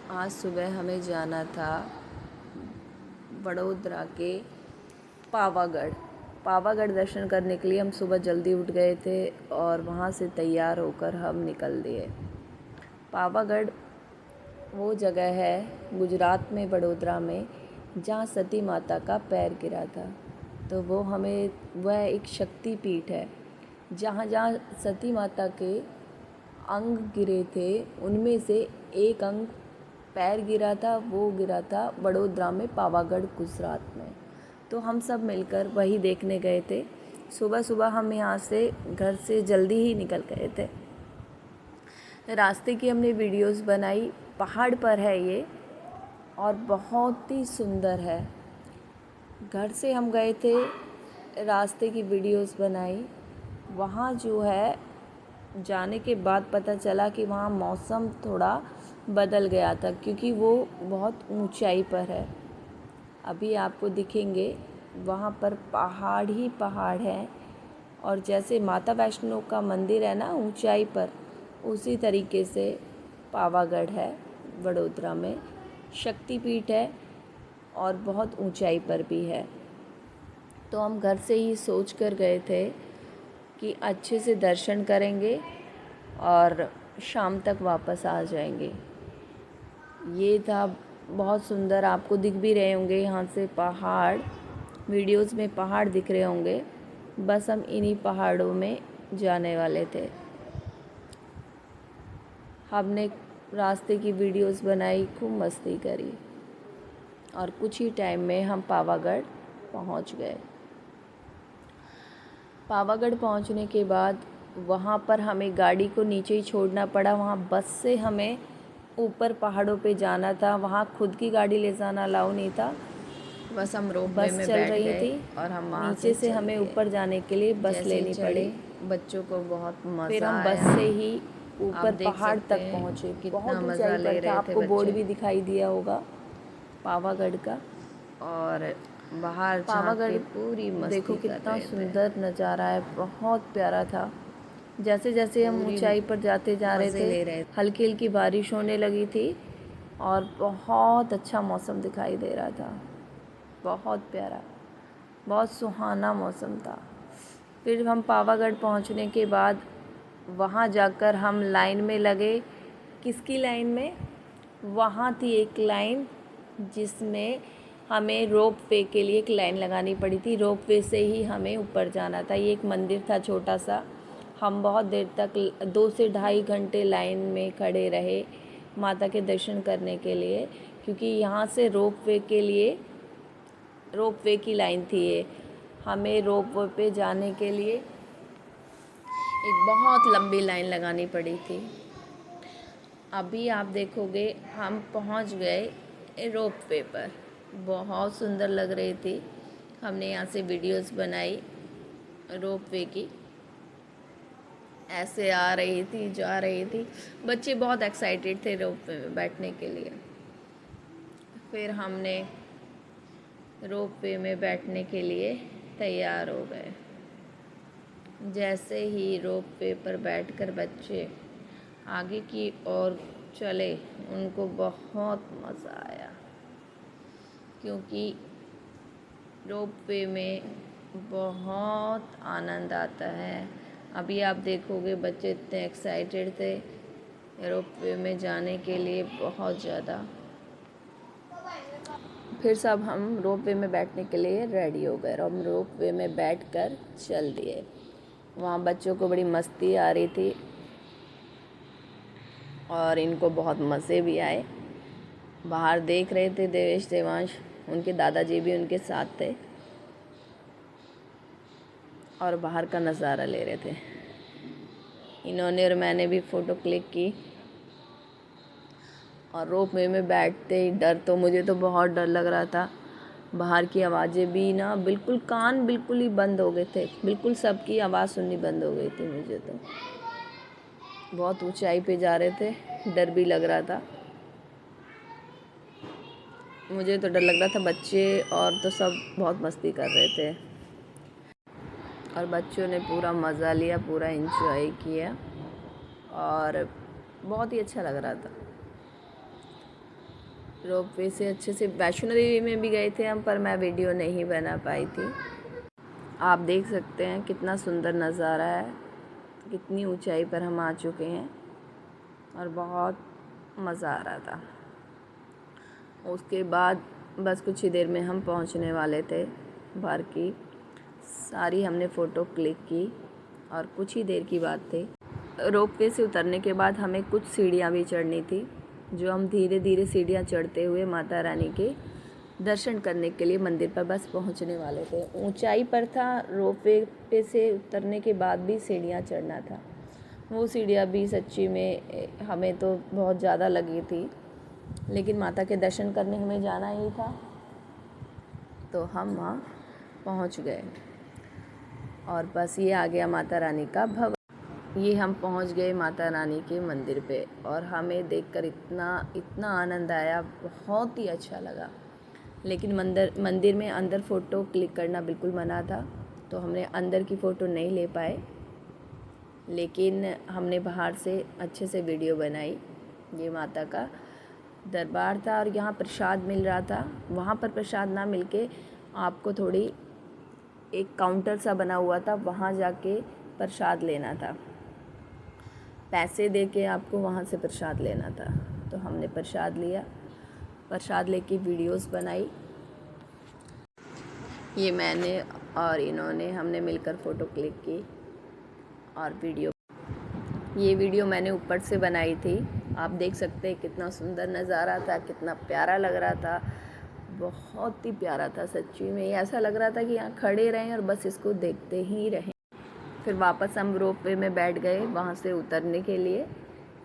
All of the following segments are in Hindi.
आज सुबह हमें जाना था वडोदरा के पावागढ़। पावागढ़ दर्शन करने के लिए हम सुबह जल्दी उठ गए थे और वहाँ से तैयार होकर हम निकल दिए। पावागढ़ वो जगह है गुजरात में, वडोदरा में, जहाँ सती माता का पैर गिरा था। तो वो हमें वह एक शक्ति पीठ है जहाँ जहाँ सती माता के अंग गिरे थे उनमें से एक अंग पैर गिरा था, वो गिरा था वडोदरा में, पावागढ़ गुजरात में। तो हम सब मिलकर वही देखने गए थे। सुबह सुबह हम यहाँ से घर से जल्दी ही निकल गए थे। रास्ते की हमने वीडियोस बनाई। पहाड़ पर है ये और बहुत ही सुंदर है। घर से हम गए थे, रास्ते की वीडियोस बनाई। वहाँ जो है जाने के बाद पता चला कि वहाँ मौसम थोड़ा बदल गया था क्योंकि वो बहुत ऊंचाई पर है। अभी आपको दिखेंगे वहाँ पर पहाड़ ही पहाड़ हैं और जैसे माता वैष्णो का मंदिर है ना ऊंचाई पर, उसी तरीके से पावागढ़ है वडोदरा में। शक्तिपीठ है और बहुत ऊंचाई पर भी है। तो हम घर से ही सोच कर गए थे कि अच्छे से दर्शन करेंगे और शाम तक वापस आ जाएंगे। ये था बहुत सुंदर, आपको दिख भी रहे होंगे यहाँ से पहाड़, वीडियोस में पहाड़ दिख रहे होंगे। बस हम इन्हीं पहाड़ों में जाने वाले थे। हमने रास्ते की वीडियोस बनाई, खूब मस्ती करी और कुछ ही टाइम में हम पावागढ़ पहुँच गए। पावागढ़ पहुँचने के बाद वहाँ पर हमें गाड़ी को नीचे ही छोड़ना पड़ा। वहाँ बस से हमें ऊपर पहाड़ों पे जाना था। वहाँ खुद की गाड़ी ले जाना अलाउ नहीं था। बस हम रोपवे बस में चल बैठ रही गए थी और हम वहाँ नीचे से चल हमें दिए। ऊपर जाने के लिए बस जैसे ही लेनी चढ़े पड़ी। बच्चों को बहुत फिर मज़ा हम बस आया। से ही आप ऊपर देख पहाड़ सकते तक हैं पहुँचे। कितना बहुत मज़ा ऊंचाई ले पर था, रहे थे आपको बोर्ड बच्चे। भी दिखाई दिया होगा पावागढ़ का। और बाहर झांक पावागढ़ के पूरी देखो मस्ती कर कितना रहे थे, सुंदर नज़ारा है, बहुत प्यारा था। जैसे जैसे हम पूरी ऊंचाई पर जाते जा रहे मज़े थे, ले रहे थे। हल्की हल्की बारिश होने लगी थी और बहुत अच्छा मौसम दिखाई दे रहा था। बहुत प्यारा, बहुत सुहाना मौसम था। फिर हम पावागढ़ पहुंचने के बाद वहां जाकर हम लाइन में लगे। किसकी लाइन में? वहाँ थी एक लाइन जिसमें हमें रोप वे के लिए एक लाइन लगानी पड़ी थी। रोप वे से ही हमें ऊपर जाना था। ये एक मंदिर था छोटा सा। हम बहुत देर तक 2 से ढाई घंटे लाइन में खड़े रहे माता के दर्शन करने के लिए, क्योंकि यहाँ से रोप वे के लिए रोप वे की लाइन थी ये। हमें रोप वे पे जाने के लिए एक बहुत लंबी लाइन लगानी पड़ी थी। अभी आप देखोगे हम पहुंच गए रोप वे पर। बहुत सुंदर लग रही थी। हमने यहाँ से वीडियोस बनाई रोप वे की। ऐसे आ रही थी, जा रही थी। बच्चे बहुत एक्साइटेड थे रोप वे में बैठने के लिए। फिर हमने रोप वे में बैठने के लिए तैयार हो गए। जैसे ही रोप वे पर बैठकर बच्चे आगे की ओर चले, उनको बहुत मज़ा आया क्योंकि रोप वे में बहुत आनंद आता है। अभी आप देखोगे बच्चे इतने एक्साइटेड थे रोप वे में जाने के लिए, बहुत ज़्यादा। फिर सब हम रोप वे में बैठने के लिए रेडी हो गए और हम रोप वे में बैठकर चल दिए। वहाँ बच्चों को बड़ी मस्ती आ रही थी और इनको बहुत मज़े भी आए। बाहर देख रहे थे देवेश, देवांश, उनके दादाजी भी उनके साथ थे और बाहर का नज़ारा ले रहे थे। इन्होंने और मैंने भी फ़ोटो क्लिक की। और रोप वे में बैठते ही डर, तो मुझे तो बहुत डर लग रहा था। बाहर की आवाज़ें भी ना बिल्कुल, कान बिल्कुल ही बंद हो गए थे, बिल्कुल सबकी आवाज़ सुननी बंद हो गई थी मुझे तो। बहुत ऊंचाई पे जा रहे थे, डर भी लग रहा था। मुझे तो डर लग रहा था, बच्चे और तो सब बहुत मस्ती कर रहे थे और बच्चों ने पूरा मज़ा लिया, पूरा एंजॉय किया और बहुत ही अच्छा लग रहा था। रोपवे से अच्छे से वैष्णो देवी में भी गए थे हम, पर मैं वीडियो नहीं बना पाई थी। आप देख सकते हैं कितना सुंदर नज़ारा है, कितनी ऊंचाई पर हम आ चुके हैं और बहुत मज़ा आ रहा था। उसके बाद बस कुछ ही देर में हम पहुंचने वाले थे। बाहर की सारी हमने फ़ोटो क्लिक की और कुछ ही देर की बात थी। रोपवे से उतरने के बाद हमें कुछ सीढ़ियाँ भी चढ़नी थी, जो हम धीरे धीरे सीढ़ियाँ चढ़ते हुए माता रानी के दर्शन करने के लिए मंदिर पर बस पहुंचने वाले थे। ऊंचाई पर था, रोपवे पे से उतरने के बाद भी सीढ़ियाँ चढ़ना था। वो सीढ़ियाँ भी सच्ची में हमें तो बहुत ज़्यादा लगी थी, लेकिन माता के दर्शन करने हमें जाना ही था, तो हम वहाँ पहुँच गए। और बस ये आ गया माता रानी का भवन। ये हम पहुँच गए माता रानी के मंदिर पे और हमें देखकर इतना आनंद आया, बहुत ही अच्छा लगा। लेकिन मंदिर में अंदर फ़ोटो क्लिक करना बिल्कुल मना था, तो हमने अंदर की फ़ोटो नहीं ले पाए, लेकिन हमने बाहर से अच्छे से वीडियो बनाई। ये माता का दरबार था और यहाँ प्रसाद मिल रहा था। वहाँ पर प्रसाद ना मिलके आपको थोड़ी एक काउंटर सा बना हुआ था, वहाँ जाके प्रसाद लेना था, पैसे दे के आपको वहाँ से प्रसाद लेना था। तो हमने प्रसाद लिया, प्रसाद लेके वीडियोस बनाई। ये मैंने और इन्होंने हमने मिलकर फ़ोटो क्लिक की और ये वीडियो मैंने ऊपर से बनाई थी। आप देख सकते हैं कितना सुंदर नज़ारा था, कितना प्यारा लग रहा था, बहुत ही प्यारा था। सच्ची में ऐसा लग रहा था कि यहाँ खड़े रहें और बस इसको देखते ही रहें। फिर वापस हम रोपवे में बैठ गए वहाँ से उतरने के लिए।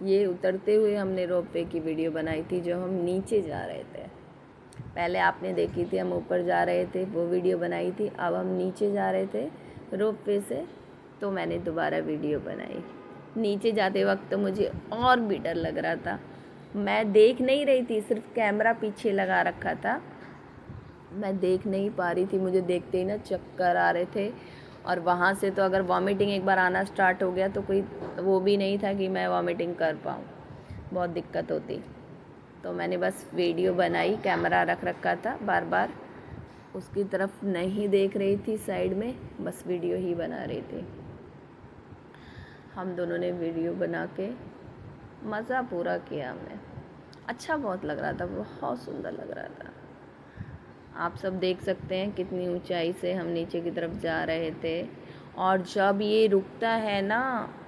ये उतरते हुए हमने रोपवे की वीडियो बनाई थी, जो हम नीचे जा रहे थे। पहले आपने देखी थी हम ऊपर जा रहे थे, वो वीडियो बनाई थी। अब हम नीचे जा रहे थे रोपवे से, तो मैंने दोबारा वीडियो बनाई। नीचे जाते वक्त तो मुझे और भी डर लग रहा था। मैं देख नहीं रही थी, सिर्फ कैमरा पीछे लगा रखा था, मैं देख नहीं पा रही थी। मुझे देखते ही ना चक्कर आ रहे थे, और वहाँ से तो अगर वॉमिटिंग एक बार आना स्टार्ट हो गया तो कोई वो भी नहीं था कि मैं वॉमिटिंग कर पाऊँ, बहुत दिक्कत होती। तो मैंने बस वीडियो बनाई, कैमरा रख रखा था, बार बार उसकी तरफ नहीं देख रही थी साइड में, बस वीडियो ही बना रही थी। हम दोनों ने वीडियो बना के मज़ा पूरा किया हमने। अच्छा बहुत लग रहा था, बहुत सुंदर लग रहा था। आप सब देख सकते हैं कितनी ऊंचाई से हम नीचे की तरफ जा रहे थे, और जब ये रुकता है ना,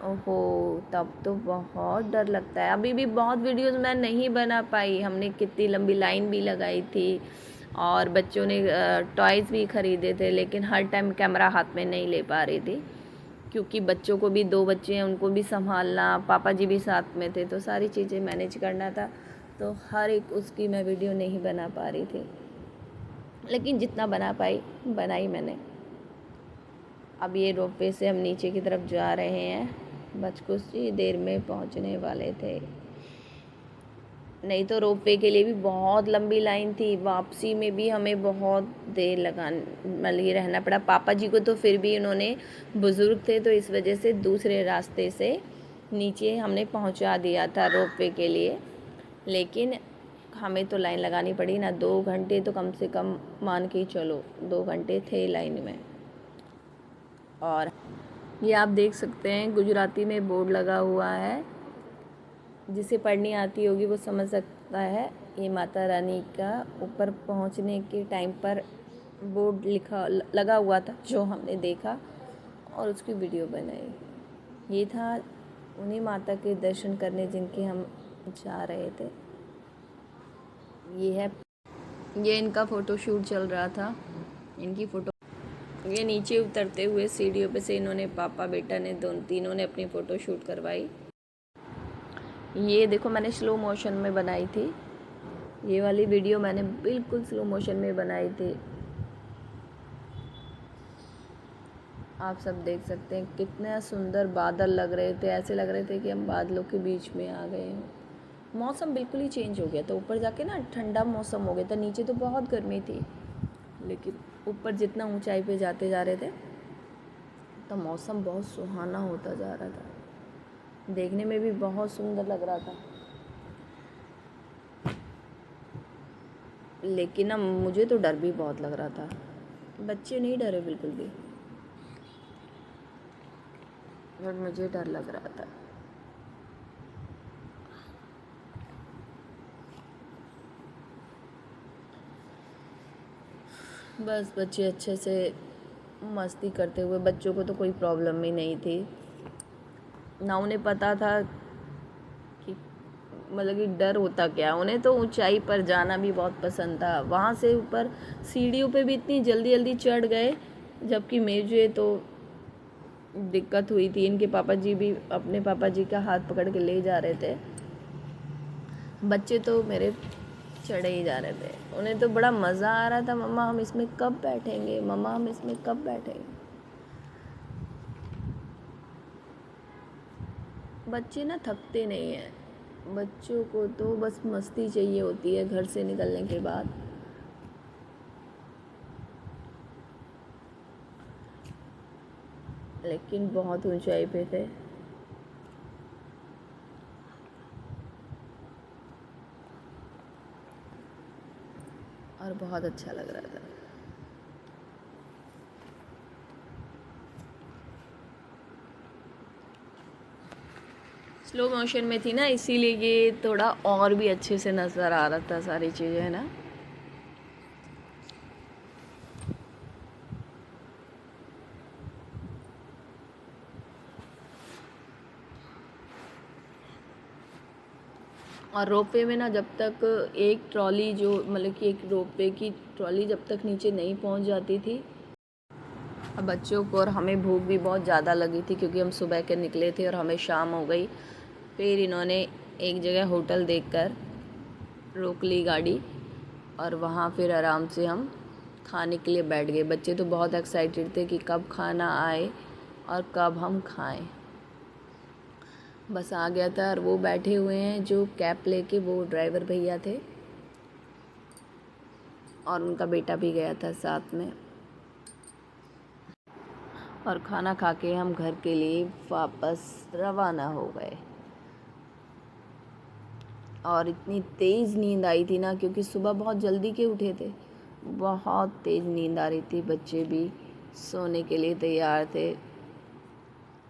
ओहो, तब तो बहुत डर लगता है। अभी भी बहुत वीडियोस मैं नहीं बना पाई, हमने कितनी लंबी लाइन भी लगाई थी और बच्चों ने टॉयज़ भी ख़रीदे थे, लेकिन हर टाइम कैमरा हाथ में नहीं ले पा रही थी, क्योंकि बच्चों को भी 2 बच्चे हैं, उनको भी संभालना, पापा जी भी साथ में थे, तो सारी चीज़ें मैनेज करना था, तो हर एक उसकी मैं वीडियो नहीं बना पा रही थी, लेकिन जितना बना पाई बनाई मैंने। अब ये रोपवे से हम नीचे की तरफ जा रहे हैं, बस कुछ ही देर में पहुंचने वाले थे। नहीं तो रोपवे के लिए भी बहुत लंबी लाइन थी, वापसी में भी हमें बहुत देर मतलब ये रहना पड़ा। पापा जी को तो फिर भी उन्होंने, बुज़ुर्ग थे तो इस वजह से दूसरे रास्ते से नीचे हमने पहुंचा दिया था रोपवे के लिए, लेकिन हमें तो लाइन लगानी पड़ी ना। 2 घंटे तो कम से कम मान के ही चलो, 2 घंटे थे लाइन में। और ये आप देख सकते हैं गुजराती में बोर्ड लगा हुआ है, जिसे पढ़नी आती होगी वो समझ सकता है। ये माता रानी का ऊपर पहुंचने के टाइम पर बोर्ड लगा हुआ था, जो हमने देखा और उसकी वीडियो बनाई। ये था उन्हीं माता के दर्शन करने जिनके हम जा रहे थे। ये इनका फ़ोटो शूट चल रहा था, इनकी फ़ोटो। ये नीचे उतरते हुए सीढ़ियों पे से इन्होंने, पापा बेटा ने, तीनों ने अपनी फ़ोटो शूट करवाई। ये देखो मैंने स्लो मोशन में बनाई थी, ये वाली वीडियो मैंने बिल्कुल स्लो मोशन में बनाई थी। आप सब देख सकते हैं कितने सुंदर बादल लग रहे थे, ऐसे लग रहे थे कि हम बादलों के बीच में आ गए हैं। मौसम बिल्कुल ही चेंज हो गया था, ऊपर जाके ना ठंडा मौसम हो गया था, नीचे तो बहुत गर्मी थी, लेकिन ऊपर जितना ऊंचाई पे जाते जा रहे थे तो मौसम बहुत सुहाना होता जा रहा था, देखने में भी बहुत सुंदर लग रहा था। लेकिन ना मुझे तो डर भी बहुत लग रहा था, बच्चे नहीं डरे बिल्कुल भी, बट मुझे डर लग रहा था। बस बच्चे अच्छे से मस्ती करते हुए, बच्चों को तो कोई प्रॉब्लम ही नहीं थी ना, उन्हें पता था कि मतलब कि डर होता क्या। उन्हें तो ऊंचाई पर जाना भी बहुत पसंद था, वहाँ से ऊपर सीढ़ियों पे भी इतनी जल्दी जल्दी चढ़ गए, जबकि मुझे तो दिक्कत हुई थी। इनके पापा जी भी अपने पापा जी का हाथ पकड़ के ले जा रहे थे, बच्चे तो मेरे चढ़े ही जा रहे थे। उन्हें तो बड़ा मज़ा आ रहा था, मम्मा हम इसमें कब बैठेंगे, मम्मा हम इसमें कब बैठेंगे। बच्चे ना थकते नहीं हैं, बच्चों को तो बस मस्ती चाहिए होती है घर से निकलने के बाद। लेकिन बहुत ऊंचाई पे थे, और बहुत अच्छा लग रहा था। स्लो मोशन में थी ना, इसीलिए ये थोड़ा और भी अच्छे से नज़र आ रहा था सारी चीज़ें, है ना। और रोपवे में ना जब तक एक ट्रॉली जो मतलब कि एक रोपवे की ट्रॉली जब तक नीचे नहीं पहुंच जाती थी, अब बच्चों को और हमें भूख भी बहुत ज़्यादा लगी थी, क्योंकि हम सुबह के निकले थे और हमें शाम हो गई। फिर इन्होंने एक जगह होटल देखकर रोक ली गाड़ी, और वहाँ फिर आराम से हम खाने के लिए बैठ गए। बच्चे तो बहुत एक्साइटेड थे कि कब खाना आए और कब हम खाएं। बस आ गया था, और वो बैठे हुए हैं जो कैब लेके, वो ड्राइवर भैया थे, और उनका बेटा भी गया था साथ में। और खाना खा के हम घर के लिए वापस रवाना हो गए। और इतनी तेज़ नींद आई थी ना, क्योंकि सुबह बहुत जल्दी के उठे थे, बहुत तेज़ नींद आ रही थी। बच्चे भी सोने के लिए तैयार थे,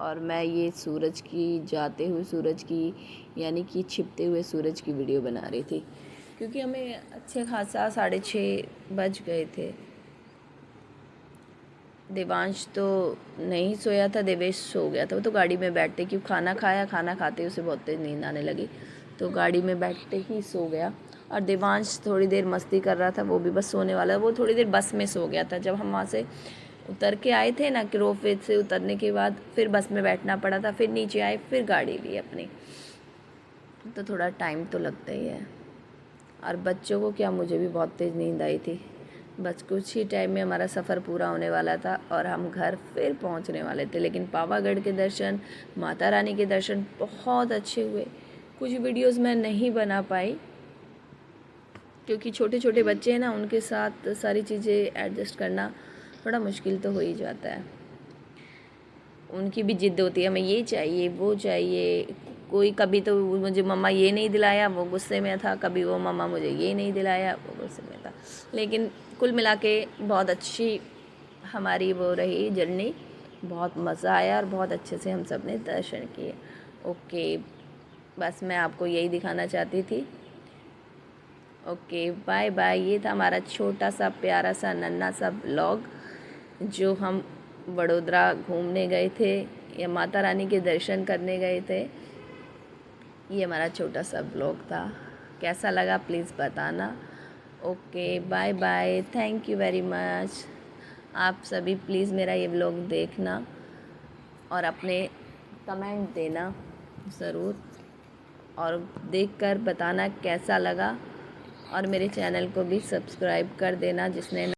और मैं ये सूरज की जाते हुए सूरज की, यानी कि छिपते हुए सूरज की वीडियो बना रही थी, क्योंकि हमें अच्छे खासा 6:30 बज गए थे। देवांश तो नहीं सोया था, देवेश सो गया था। वो तो गाड़ी में बैठते, क्यों खाना खाया, खाना खाते उसे बहुत तेज़ नींद आने लगी, तो गाड़ी में बैठते ही सो गया। और देवांश थोड़ी देर मस्ती कर रहा था, वो भी बस सोने वाला। वो थोड़ी देर बस में सो गया था। जब हम वहाँ से उतर के आए थे ना, कि रोपवे से उतरने के बाद फिर बस में बैठना पड़ा था, फिर नीचे आए, फिर गाड़ी ली अपनी, तो थोड़ा टाइम तो लगता ही है। और बच्चों को क्या, मुझे भी बहुत तेज़ नींद आई थी। बस कुछ ही टाइम में हमारा सफ़र पूरा होने वाला था, और हम घर फिर पहुंचने वाले थे। लेकिन पावागढ़ के दर्शन, माता रानी के दर्शन बहुत अच्छे हुए। कुछ वीडियोस मैं नहीं बना पाई, क्योंकि छोटे छोटे बच्चे हैं ना, उनके साथ सारी चीज़ें एडजस्ट करना थोड़ा मुश्किल तो हो ही जाता है। उनकी भी ज़िद होती है, हमें ये चाहिए वो चाहिए। कोई कभी तो मुझे मम्मा ये नहीं दिलाया, वो गुस्से में था, कभी वो मम्मा मुझे ये नहीं दिलाया, वो गुस्से में था। लेकिन कुल मिला के बहुत अच्छी हमारी वो रही जर्नी, बहुत मज़ा आया, और बहुत अच्छे से हम सब ने दर्शन किए। ओके, बस मैं आपको यही दिखाना चाहती थी। Okay, bye bye. ये था हमारा छोटा सा प्यारा सा नन्हा सा ब्लॉग, जो हम वडोदरा घूमने गए थे या माता रानी के दर्शन करने गए थे। ये हमारा छोटा सा ब्लॉग था। कैसा लगा प्लीज़ बताना। Okay, bye bye, thank you very much. आप सभी प्लीज़ मेरा ये ब्लॉग देखना, और अपने कमेंट देना ज़रूर, और देखकर बताना कैसा लगा, और मेरे चैनल को भी सब्सक्राइब कर देना जिसने